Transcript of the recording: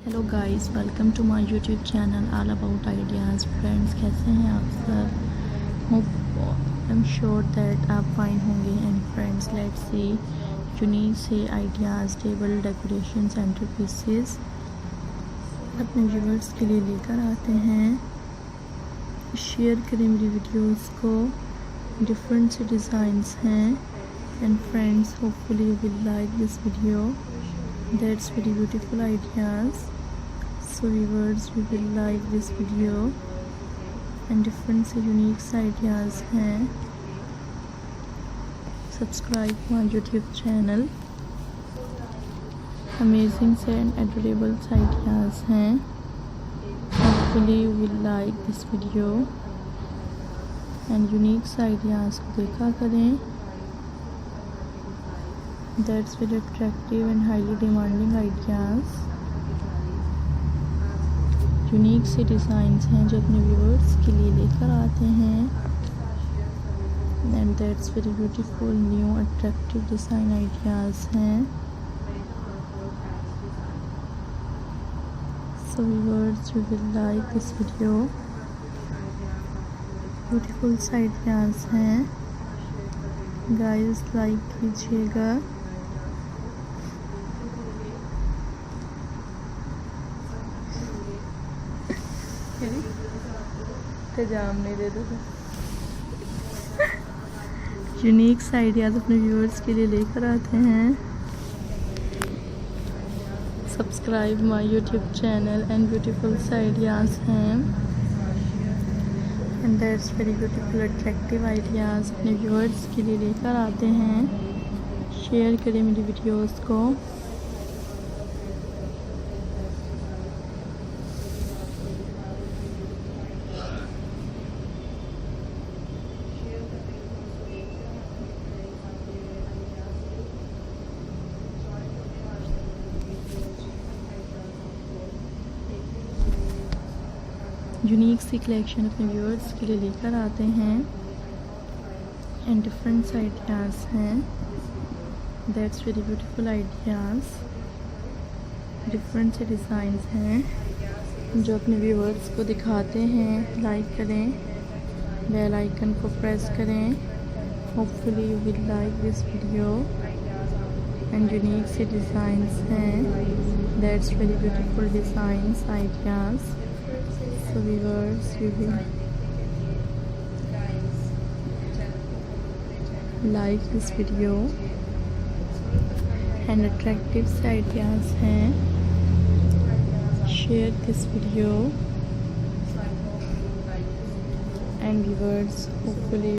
Hello guys, welcome to my YouTube channel all about ideas. Friends, कैसे हैं आप सब? Hope I am sure that आप fine होंगे। And friends, let's see unique से ideas table decoration centre pieces अपने viewers के लिए लेकर आते हैं। शेयर करें मेरी वीडियोस को। डिफरेंट से डिज़ाइंस हैं। And friends, hopefully you will like this video. That's very beautiful ideas. So viewers, we will like this video. And different से unique ideas हैं. Subscribe my YouTube channel. Amazing से and adorable ideas हैं. Hopefully you will like this video. And unique ideas को देखा करें. That's very attractive and highly demanding ideas. Unique से designs हैं जो अपने व्यूअर्स के लिए लेकर आते हैं. And that's very beautiful new attractive design ideas हैं. So viewers, you will like this video. Beautiful से आइडियाज़ हैं. गाइस, लाइक कीजिएगा. जाम नहीं दे दो. यूनिक आइडियाज़ अपने व्यूअर्स के लिए लेकर आते हैं. Subscribe my YouTube channel. And beautiful ideas हैं. And that's very beautiful attractive ideas अपने व्यूअर्स के लिए लेकर आते हैं. शेयर करें मेरी वीडियोस को. यूनिक सी कलेक्शन अपने व्यूअर्स के लिए लेकर आते हैं. एंड डिफरेंट आइडियाज़ हैं. That's very beautiful ideas. Different से डिज़ाइंस हैं जो अपने व्यूअर्स को दिखाते हैं. लाइक करें, बेल आइकन को प्रेस करें. Hopefully you will like this video. And unique से डिज़ाइंस हैं. That's very beautiful designs ideas. So viewers, you will like this video. And attractive ideas हैं. Share this video. And viewers, hopefully